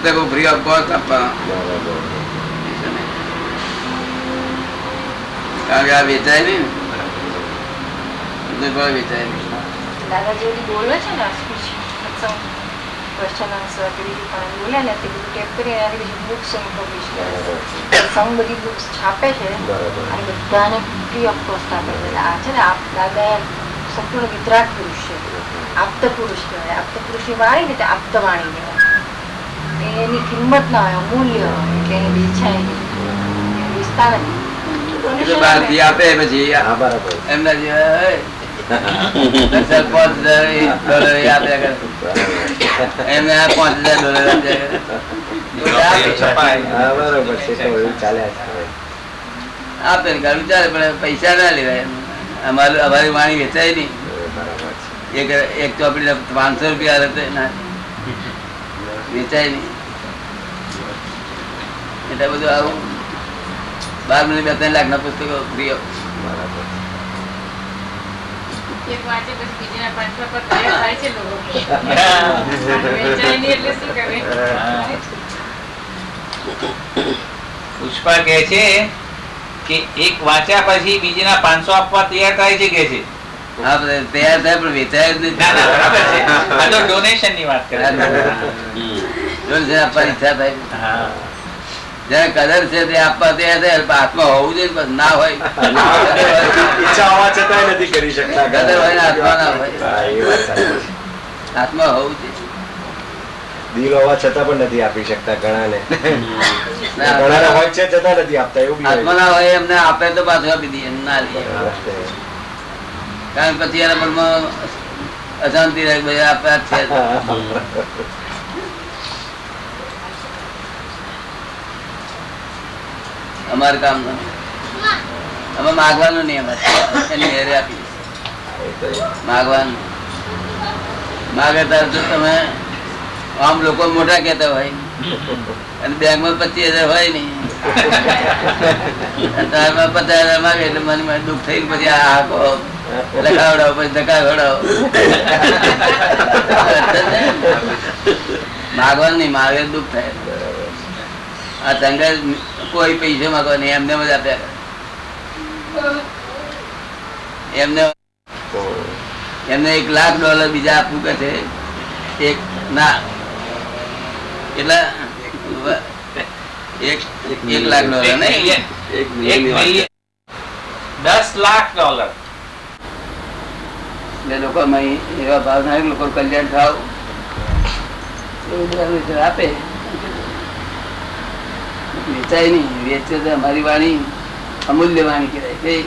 પુસ્તકો free of cost આપવાના. કારણ કે આ વેચાય નહીં ને, વેચાય નહીં. દાદાજી બોલે છે ને ક્વેશ્ચન આન્સર બોલે ને તે બધું ટેપ કરી બુક્સ પબ્લિશ કરે છે. સંઘ બધી બુક્સ છાપે છે અને બધાને ફ્રી ઓફ કોસ્ટ આપે છે. આ છે ને દાદા સંપૂર્ણ વિતરાગ પુરુષ છે, આપ્ત પુરુષ કહેવાય. આપ્ત પુરુષની વાણી ને તે આપ્તવાણી કહેવાય. એની કિંમત ના હોય, અમૂલ્ય હોય, એટલે એ વેચાય નહીં, વેચતા નથી. આપે પછી એમના જેવા એમને $5,000 ચાલે પણ પૈસા ના લેવાય. અમારી વાણી વેચાય નહીં. એક ચોપડી $500 વેચાય નહીં. એટલે બધું આવું 12 મિનિટ 2-3 લાખના પુસ્તકો ફ્રી ઓફ. પુષ્પા કે છે કે એક વાંચ્યા પછી બીજાના 500 આપવા તૈયાર થાય છે કે છે. હા તૈયાર થાય પણ વેચાય જ નહીં. આ તો ડોનેશન ની વાત કરે. ડોનેશન આપવાની ઈચ્છા થાય. જયારે કદર છે તે આપવા તૈયાર થાય. હાથમાં હોવું જોઈએ, ના હોય ઈચ્છા હોવા છતાં નથી કરી શકતા. કદર હોય ને હાથમાં ના હોય. હાથમાં હોવું જોઈએ. દિલ હોવા છતાં પણ નથી આપી શકતા. ઘણાને હોય છે છતાં નથી આપતા. એવું હાથમાં ના હોય એમને આપે તો પાછું આપી દઈએ, ના લઈએ. કારણ પછી એના મનમાં અશાંતિ રહે. બધા આપ્યા છે અમારું કામ અમે માગવાનું નહીં. એની હેરે આપી માગવાનું. માગે ત્યારે તો તમે આમ લોકો મોટા કેતા હોય અને બેંક માં 25,000 હોય નઈ, 50,000 માગે એટલે મને દુઃખ થઈ. પછી આ લખાવડાવો, પછી ધક્કા ખવડાવો. માગવાનું નહીં, માગે દુઃખ થાય. આ સંઘર્ષ કોઈ પૈસા માંગવા નહીં, એમને જ આપ્યા. એમને $1,00,000 બીજા આપવું કે છે. એક ના કેટલા $1,00,000 નહીં, $10,00,000. લોકો એવા ભાવના લોકો કલ્યાણ થાવ આપે. વેચાય નહીં. વેચે તો અમારી વાણી અમૂલ્ય વાણી કહેવાય.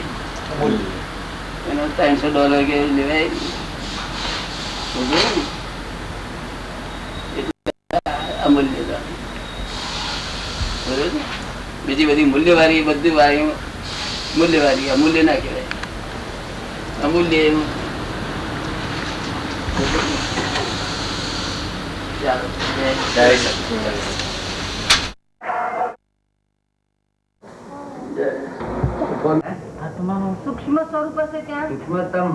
એનો $300 કે લેવાય. અમૂલ્ય. બીજી બધી મૂલ્યવાળી બધી વાણી મૂલ્યવાળી, અમૂલ્ય ના કહેવાય. અમૂલ્ય એવું. ચાલો સૂક્ષ્મ સ્વરૂપ હશે ત્યાં. સૂક્ષ્મતમ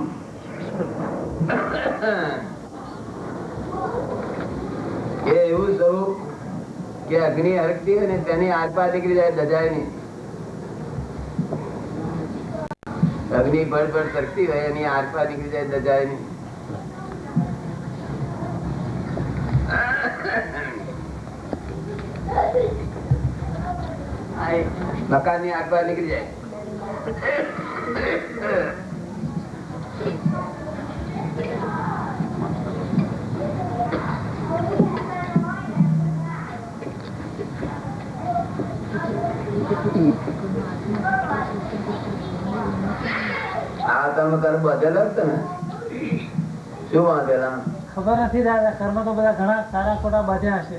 એવું સ્વરૂપ કે અગ્નિ હરકતી હોય ને તેની આરપાર નીકળી જાય, દજાય નહીં. અગ્નિ બળબડ સરકતી હોય એની આરપાર નીકળી જાય, દજાય નહીં. મકાન ની આરપાર નીકળી જાય. આ તમે કર્મ બાંધેલા જ ને? શું બાંધેલા ખબર નથી દાદા. કર્મ તો બધા ઘણા સારા ખોટા બાંધ્યા હશે.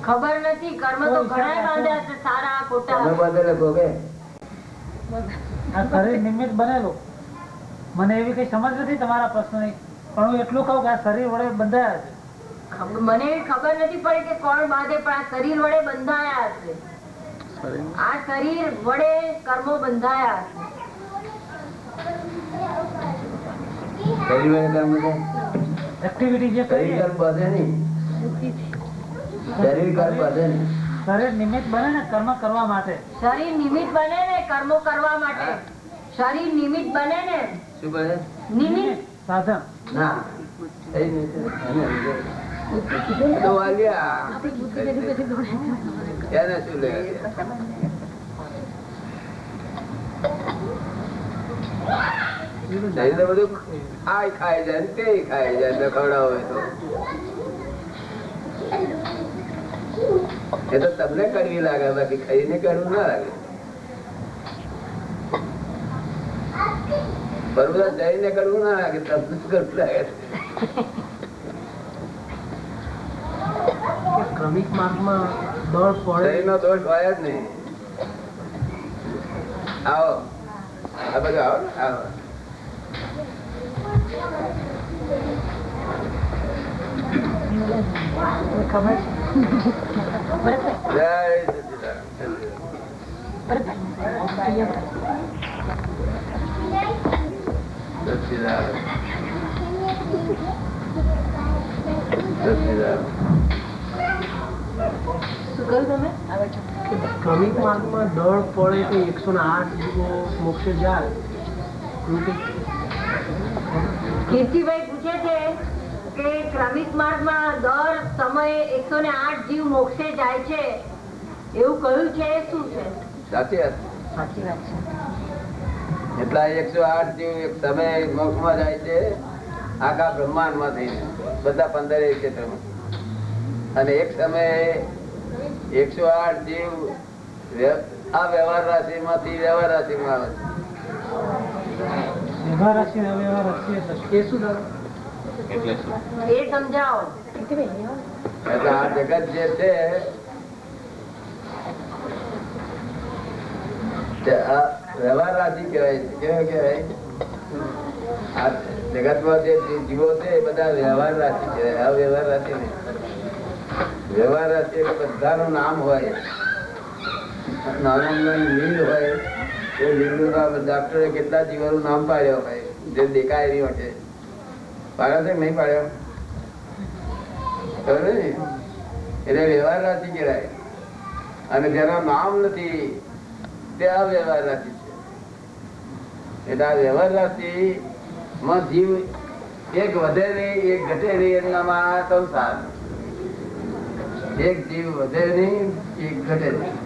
ખબર નથી. કર્મ તો ઘણા બાંધ્યા છે, સારા ખોટા. તમે બાંધેલા કહો કે આ શરીર નિમિત્ત બનેલું. મને એવી કઈ સમજ નથી તમારા પ્રશ્નની, પણ હું એટલું કહું કે આ શરીર વડે બંધાયા છે. મને એવી ખબર નથી પડી કે કોણ બાંધે, પણ આ શરીર વડે બંધાયા છે. આ શરીર વડે કર્મો બંધાયા છે. એક્ટિવિટી જે કરી બાંધે નહીં. શરીર કર્મ વધે ને, શરીર નિમિત્ત બને ને કર્મ કરવા માટે. શરીર નિમિત્ત બને ને કર્મો કરવા માટે. શરીર નિમિત્ત બને ને. શું બને? નિમિત્ત સાધન. ના એને શું લે બધું ખાય જાય ને તે ખાય જાય ખવડાવો હોય તો એ તો તમને કડવી લાગે, બાકી ખાઈને કડવું ના લાગે. બરોબર, જઈને કડવું ના લાગે, તમને કડવું લાગે. ક્રમિક માર્ગમાં દોડ પડે નો દોષ હોય જ નહીં. આવો આ બધું આવો આવો. જય ક્રમિક માર્ગમાં દોડ પડે તો 108 જીવો મોક્ષે જાય. કીર્તિભાઈ પૂછે છે કે ક્રમિક માર્ગમાં દર સમયે 108 જીવ મોક્ષે જાય છે એવું કહ્યું છે, એ શું છે? સાચી વાત. સાચી વાત છે. એટલા 108 જીવ એક સમય મોક્ષમાં જાય છે, આખા બ્રહ્માંડ માં થઈને બધા 15 ક્ષેત્રમાં. અને એક સમયે 108 જીવ આ વ્યવહાર રાશિ માંથી વ્યવહાર રાશિ માં આવે છે. વ્યવહાર રાશિ અવ્યવહાર રાશિ એટલે શું એ સમજાવો. એટલે આ જગત જે છે આ વ્યવહાર રાશિ કહેવાય છે. કેવું કહેવાય? આ જગત માં જે જીવો છે એ બધા વ્યવહાર રાશિ કહેવાય, આ વ્યવહાર રાશિ નહીં. વ્યવહાર રાશિ એટલે બધાનું નામ હોય, નાનું લીલ હોય. એ લીલું ડોક્ટરે કેટલા જીવોનું નામ પાડ્યો હોય જે દેખાય એની વચ્ચે પાડ્યો છે નહીં પાડ્યો? ખબર ને? એટલે વ્યવહાર રાશિ કહેવાય. અને જેના નામ નથી તે આ વ્યવહાર રાશિ છે. એટલે આ વ્યવહાર રાશિ માં જીવ એક વધે નહીં એક ઘટે નહીં એનામાં સંસાર. એક જીવ વધે નહીં એક ઘટે નહીં.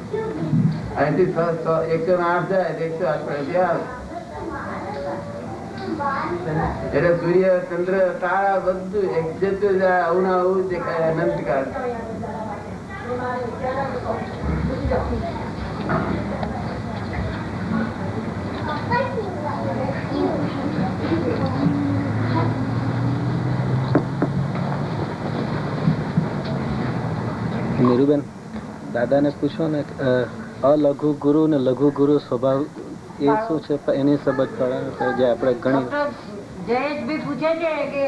અહીંથી 108 જાય 108 આવે. એટલે સૂર્ય ચંદ્ર તારા બધું એક જતું જાય, આવું ના આવું દેખાય અનંતકાળ. મીરુબેન, દાદાને પૂછો ને અલઘુ ગુરુ ને લઘુ ગુરુ સ્વભાવ એ શું છે, એની સમજ પડે જે આપણે ઘણી. જયેશભાઈ પૂછે છે કે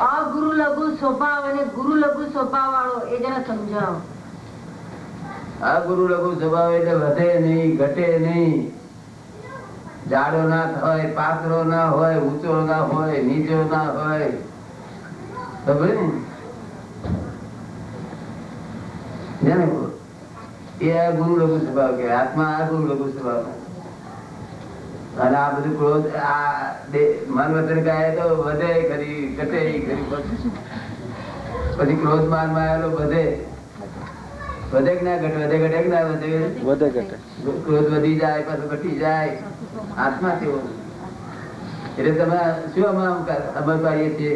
અગુરુ લઘુ સ્વભાવ અને ગુરુ લઘુ સ્વભાવ વાળો એ જરા સમજાવો. આ ગુરુ લઘુ સ્વભાવ એટલે વધે નહીં ઘટે નહીં, જાડો ના હોય, પાતળો ના હોય, ઊંચો ના હોય, નીચો ના હોય. ખબર ને? એ આ ગુરુ લઘુ સ્વભાવ કે આત્મા આ ગુરુ લઘુ સ્વભાવ. અને આ બધું ક્રોધ આ મન વચન ગાય તો વધે ખરી ઘટે ખરી, પછી ક્રોધ માન માં આવેલો વધે વધે કે ના ઘટે, વધે ઘટે કે ના વધે? વધે ઘટે. ક્રોધ વધી જાય પાછું ઘટી જાય. આત્મા કેવો? એટલે તમે શું અમે સમજ પાડીએ છીએ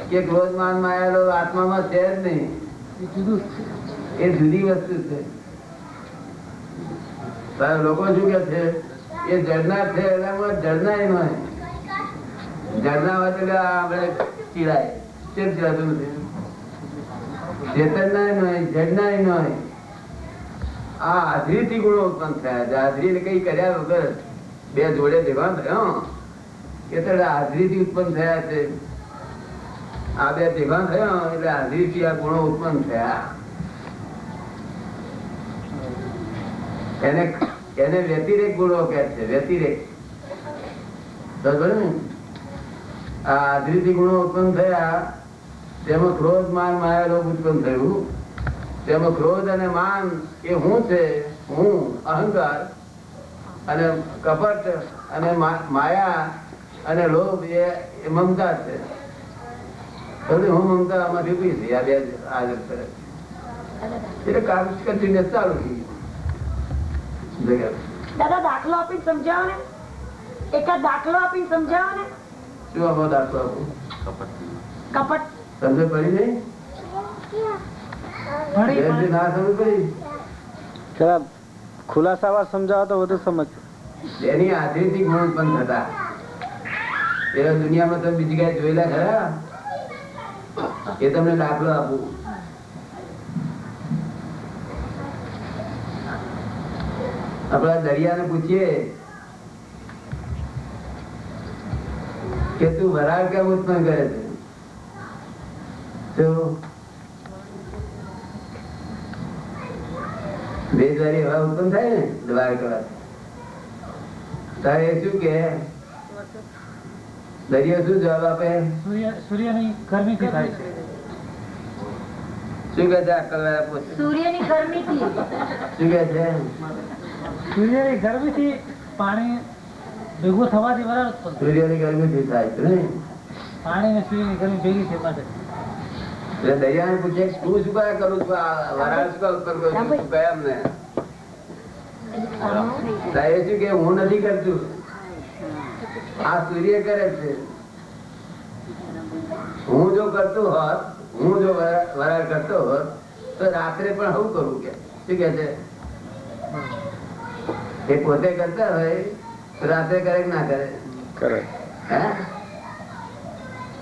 કે ક્રોધ માન માં આવેલો આત્મામાં છે જ નહીં, એ જુદી વસ્તુ છે. લોકો શું કે છે એ જડનાર છે, એટલે જડનાય ન હોય. જડના હોય તો આપણે ચીડાય, કેમ ચીડાતું નથી? ચેતનનાય ન હોય, જડનાય ન હોય. આ હાજરી થી ગુણો ઉત્પન્ન થયા છે. હાજરી કઈ કર્યા વગર બે જોડે ભેગા થયો કે હાજરી થી ઉત્પન્ન થયા છે. આ બે ભેગા થયો એટલે હાજરી થી આ ગુણો ઉત્પન્ન થયા. એને વ્યતિરેક ગુણો કે છે. વ્યતિરેક બરોબર ને? આ હાજરી થી ગુણો ઉત્પન્ન થયા, તેમાં ક્રોધ માન માયા લોભ ઉત્પન્ન થયું. તેમાં ક્રોધ અને માન એ હું છે, હું અહંકાર અને કપટ અને માયા અને લોભ એ મમતા છે. હું મમતા આમાંથી ઉભી છે આ બે એટલે કામ કન્ટિન્યુઅસ ચાલુ થઈ ગયું. દાદા દાખલો આપીને સમજાવો ને, એકાદ દાખલો આપીને સમજાવો ને. શું આપો દાખલો આપું? કપટ સમજ પડી નહીં? ના સમજ પડી? જરા ખુલાસાવાર સમજાવો તો વધુ સમજ. એની હાજરીથી ગુણ ઉત્પન્ન થતા એવા દુનિયામાં તમે બીજી કઈ જોયેલા ખરા? એ તમને દાખલો આપું. આપડા દરિયાને પૂછીએ કે તું વરાળ કેમ ઉત્પન્ન કરે છે? ભેજવાળી હવા ઉત્પન્ન થાય ને વરાળ કરવાથી. તારે શું કે દરિયો શું જવાબ આપે? સૂર્યની ગરમીથી થાય છે. શું કે છે અક્કલવાળા પૂછે? સૂર્યની ગરમીથી. શું કે છે? સૂર્યની ગરમીથી પાણી ભેગું થવાથી વરાળ ઉત્પન્ન. સૂર્યની ગરમીથી થાય છે ને? પાણી ને સૂર્યની ગરમી ભેગી છે માટે. એટલે દરિયાને પૂછે તું શું કયા કરું છું? વરાળ શું ઉત્પન્ન કરું છું? શું કહે અમને? શું કે હું નથી કરતું, આ સૂર્ય કરે છે. હું જો કરતું હોત, હું જો વરાળ કરતો હોત તો રાત્રે પણ હું કરું કે શું કે છે? એ પોતે કરતા હોય તો રાત્રે કરે કે ના કરે? હે?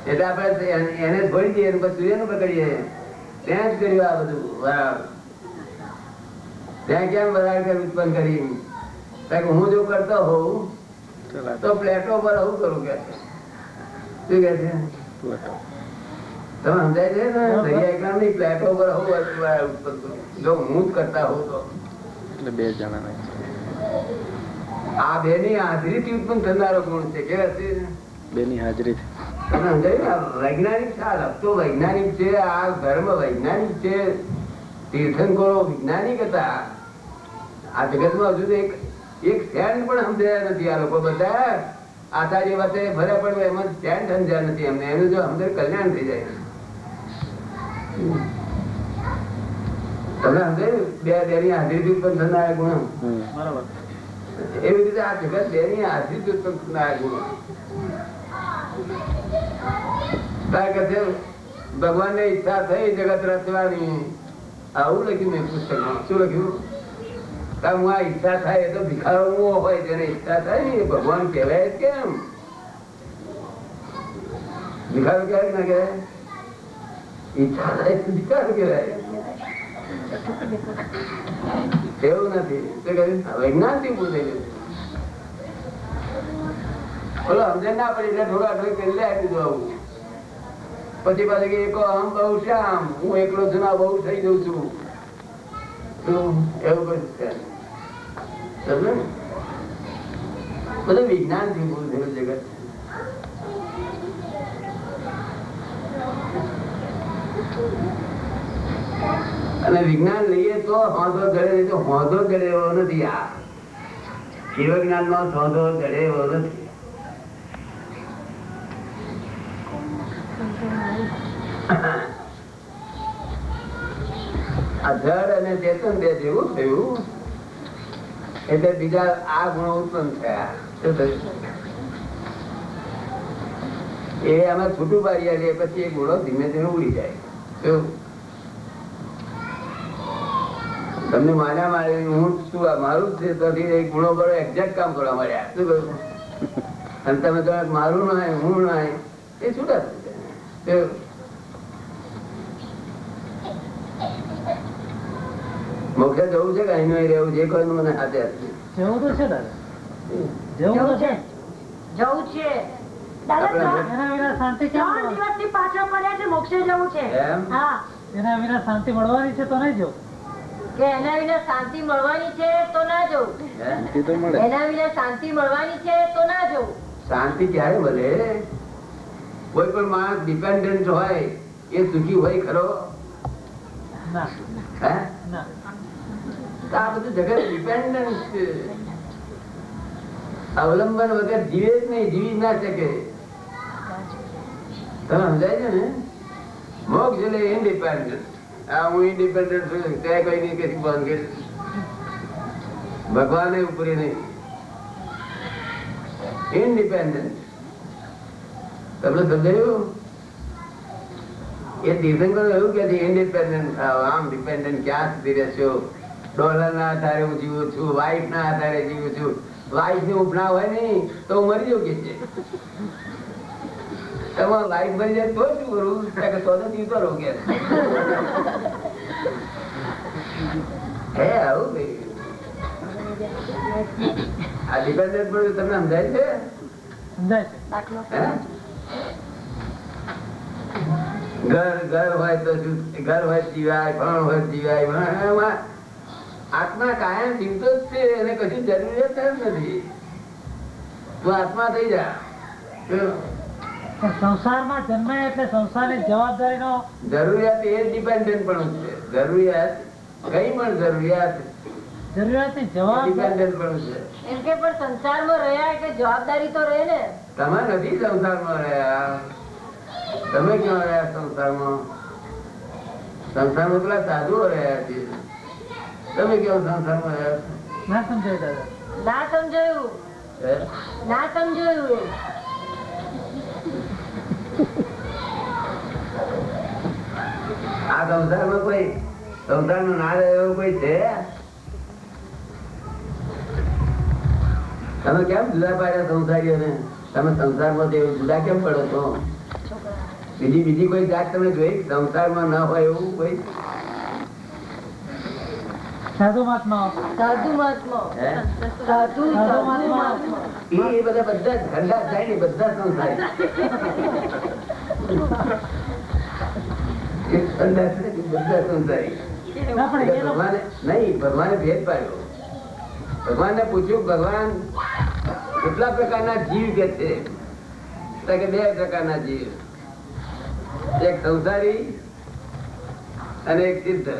એટલે આપડે એને છોડી દઈએ સૂર્ય નું પકડીએ. ત્યાં જ કર્યું આ બધું વરાળ. ત્યાં કેમ વરાળ ઉત્પન્ન કરી? હું જો કરતો હોઉં તો પ્લેટો પર હું કરું કે શું કે છે? તમે સમજાય છે ને? દરિયા એકલા નહીં, પ્લેટો પર હું ઉત્પન્ન કરું જો હું જ કરતા હોઉં તો. એટલે બે જણા આ બે ની હાજરીથી ઉત્પન્ન થનારો ગુણ છે. કેવા છે? બે ની હાજરી. તમે સમજાયું? વૈજ્ઞાનિક છે, આ લખતો વૈજ્ઞાનિક છે, આ ધર્મ વૈજ્ઞાનિક છે, તીર્થંકરો વૈજ્ઞાનિક હતા. આ જગતમાં હજુ એક સ્ટેન્ડ પણ સમજાયા નથી. આ લોકો બધા આચાર્ય વાતે ભર્યા પણ એમાં સ્ટેન્ડ સમજ્યા નથી એમને. એનું જો અમને કલ્યાણ થઈ જાય. તમે સમજાયું? બે ની હાજરીથી ઉત્પન્ન થનારા ગુણ. એવી રીતે આ જગત બે ની હાજરીથી ઉત્પન્ન થનારા ગુણ. ભગવાન ને ઈચ્છા થઈ જગત રચવાની. આવું લખ્યું મેં પુસ્તકમાં. શું લખ્યું? હું આ ઈચ્છા થાય એ તો ભિખારો હોય, જેને ઈચ્છા થાય ને ભગવાન કહેવાય કેમ? ભિખારો કહેવાય ના કહેવાય? ઈચ્છા થાય તો ભિખારો કહેવાય. એવું નથી. વૈજ્ઞાન થી પૂછેલું. બોલો સમજે ના પડી એટલે ઠોકા ઠોકી કરી લે આપી દો. પછી પાછું કે આમ બહુ શ્યામ, હું એકલો જુના બહુ થઈ જઉં છું. એવું બધું વિજ્ઞાન થી પૂરું થયું જગત. અને વિજ્ઞાન લઈએ તો હોંધો જડે, નહીં તો હોંધો જડે એવો નથી. આ શિવ જ્ઞાન નો હોંધો જડે એવો નથી. આ જડ અને ચેતન બે જેવું થયું એટલે બીજા આ ગુણો ઉત્પન્ન થયા. શું થયું? એ આમાં છૂટું પાડી આવીએ પછી એ ગુણો ધીમે ધીમે ઉડી જાય. શું તમને માન્યા મારી હું શું મારું જ છે એ ગુણો બરો એક્ઝેક્ટ કામ કરવા મળ્યા. શું કહ્યું? અને તમે તો મારું ના હું ના એ છૂટા થઈ. મોક્ષે જવું છે કે અહીં રહેવું જે કોઈ મને હાથે જવું તો છે દાદા, જવું તો છે, જવું છે. એના વિના શાંતિ મળવાની છે તો નહીં જવું. કે એના વિના શાંતિ મળવાની છે તો ના જવું. એના વિના શાંતિ મળવાની છે તો ના જવું. શાંતિ ક્યારે મળે? કોઈ પણ માણસ ડિપેન્ડન્ટ હોય એ સુખી હોય ખરો? આ બધું જગત ડિપેન્ડન્ટ છે. અવલંબન વગર જીવે જ નહીં, જીવી ના શકે. તમે સમજાય છે ને? મોક્ષ એટલે ઇન્ડિપેન્ડન્ટ. હું ઇન્ડિપેન્ડન્ટ છું, ત્યાં કઈ નહીં કઈ બંધ ભગવાન ઉપરી નહીં. ઇન્ડિપેન્ડન્ટ. તમને સમજાયું? એ તીર્થંકરો એવું કે છે ઇન્ડિપેન્ડન્ટ થાવ, આમ ડિપેન્ડન્ટ ક્યાં સુધી રહેશો? ડોલર ના આધારે હું જીવું છું, વાઇફ ના આધારે જીવું છું. વાઇફ ની ઉપના હોય નઈ તો હું મરી જવું કે છે. તમારે વાઇફ મરી જાય તો શું કરું? તો જીવતો રહું કે હે આવું કઈ. આ ડિપેન્ડન્ટ પણ તમને સમજાય છે? ઘર હોય તો ઘર હોય જીવાય, ભણ હોય જીવાય. આત્મા કાયમ જીવતો જ છે, એને કશું જરૂરિયાત જ નથી. તું આત્મા થઈ જા. સંસારમાં જન્મે એટલે સંસારની જવાબદારી નો જરૂરિયાત એ ડિપેન્ડન્ટ પણ છે. જરૂરિયાત કઈ પણ જરૂરિયાત જરૂરિયાતની જવાબદારી પણ છે. એમ કે પણ સંસારમાં રહ્યા એટલે જવાબદારી તો રહે ને. તમે નથી સંસારમાં રહ્યા. તમે ક્યાં રહ્યા સંસારમાં? સંસારમાં પેલા સાધુઓ રહ્યા છે. તમે કેવું સંસારમાં રહ્યા? ના સમજાય દાદા. ના સમજાયું, ના સમજાયું. આ સંસારમાં કોઈ સંસારનો ના રહે એવો કોઈ છે? તમે કેમ જુદા પાડ્યા સંસારીઓને? તમે સંસારમાં જુદા કેમ પડો છો? બીજી કોઈ જાત તમે જોઈ સંસારમાં ના હોય એવું કોઈ? સાધુ મહાત્મા, સાધુ મહાત્મા, સાધુ મહાત્મા એ બધા ઠંડા થાય ને બધા સંસારી. ભગવાને ભેદ પાડ્યો. ભગવાનને પૂછ્યું, ભગવાન કેટલા પ્રકારના જીવ કે છે? કે 2 પ્રકારના જીવ, એક સંસારી અને એક સિદ્ધ.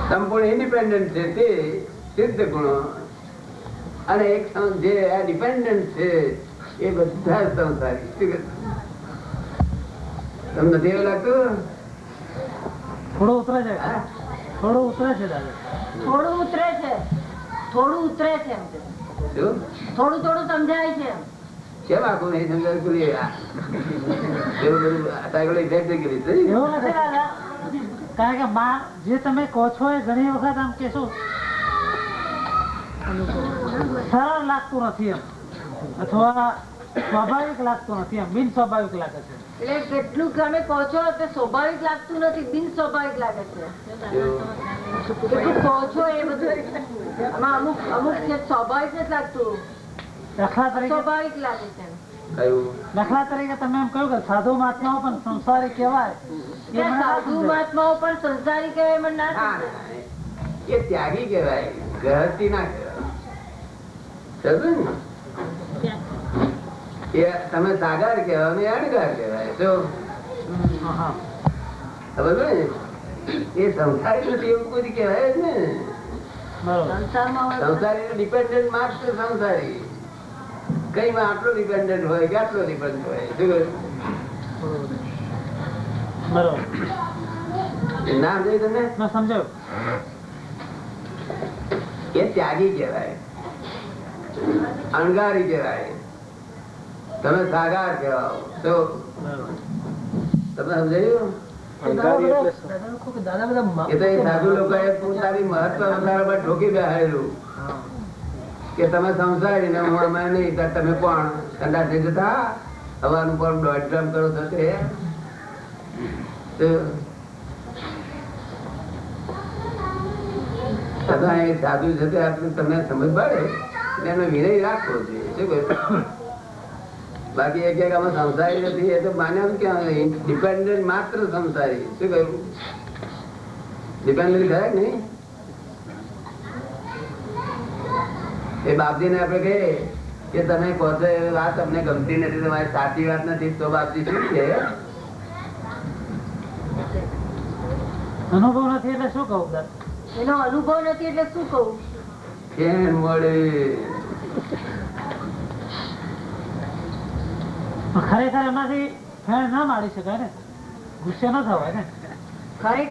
સંપૂર્ણ ઇન્ડિપેન્ડન્ટ છે તે સિદ્ધ ગુણો, અને એક જે ડિપેન્ડન્ટ છે એ બધા સંસારી. તમને નથી એવું લાગતું? થોડું ઉતરે છે, થોડું ઉતરે છે દાદા. થોડું ઉતરે છે, થોડું ઉતરે છે. થોડું થોડું સમજાય છે. કેમ આખું નહીં સમજાયું? એવું નથી દાદા, કારણ કે માં જે તમે કહો છો એ ઘણી વખત આમ કેશો સરળ લાગતું નથી એમ, અથવા સ્વાભાવિક લાગતું નથી એમ, બિન સ્વાભાવિક લાગે છે. એટલે કેટલું તમે કહો છો તે સ્વાભાવિક લાગતું નથી, બિન સ્વાભાવિક લાગે છે. કેટલું કહો છો એ બધું અમુક છે સ્વાભાવિક નથી લાગતું, સ્વાભાવિક લાગે છે. દાખલા તરીકે તમે એમ કહ્યું કે સાધુ મહાત્માઓ પણ સંસારી કહેવાય. સાધુ મહાત્માઓ પણ સંસારી કહેવાય, મને ના એ ત્યાગી કહેવાય, ગૃહસ્થી ના કહેવાય. તમે સાગર કહેવાય ને અણગાર કહેવાય. શું ખબર ને? એ સંસારી નથી એવું કોઈ કહેવાય જ ને. સંસારી ડિપેન્ડન્ટ માત્ર સંસારી. કઈ માં આટલો ડિપેન્ડન્ટ હોય કે આટલો ડિપેન્ડન્ટ હોય. શું નામ જોઈ તમે સમજાયું? એ ત્યાગી કહેવાય, અણગારી કહેવાય. તમે સાગાર કહેવાઓ. તો તમે સમજાયું? એ તો એ સાધુ લોકો એ પોતાની મહત્વ વધારવા ઠોકી બેહાડેલું કે તમે સંસારી ને હું અમે નહીં. તમે કોણ ઠંડા થઈ જતા હવાનું પણ 1.5 ડ્રમ કરો છો તે સાધુ છે તમને સમજ પડે એનો વિનય રાખવો જોઈએ. શું કહ્યું? બાકી એક અમે સંસારી નથી એ તો માન્યા ક્યાં? ડિપેન્ડન્ટ માત્ર સંસારી. શું કહ્યું? ડિપેન્ડન્ટ ખરા નહીં? એ બાપજી ને આપડે કહીએ કે તમે કહો છો એ વાત અમને ગમતી નથી, તમારી સાચી વાત નથી, તો બાપજી શું છે? અનુભવ નથી એટલે શું કહું? એનો અનુભવ નથી એટલે શું કહું? ફેન મળે. ખરેખર એમાંથી ફેણ ના મારી શકાય ને, ગુસ્સે ન થવાય ને. ખરેખર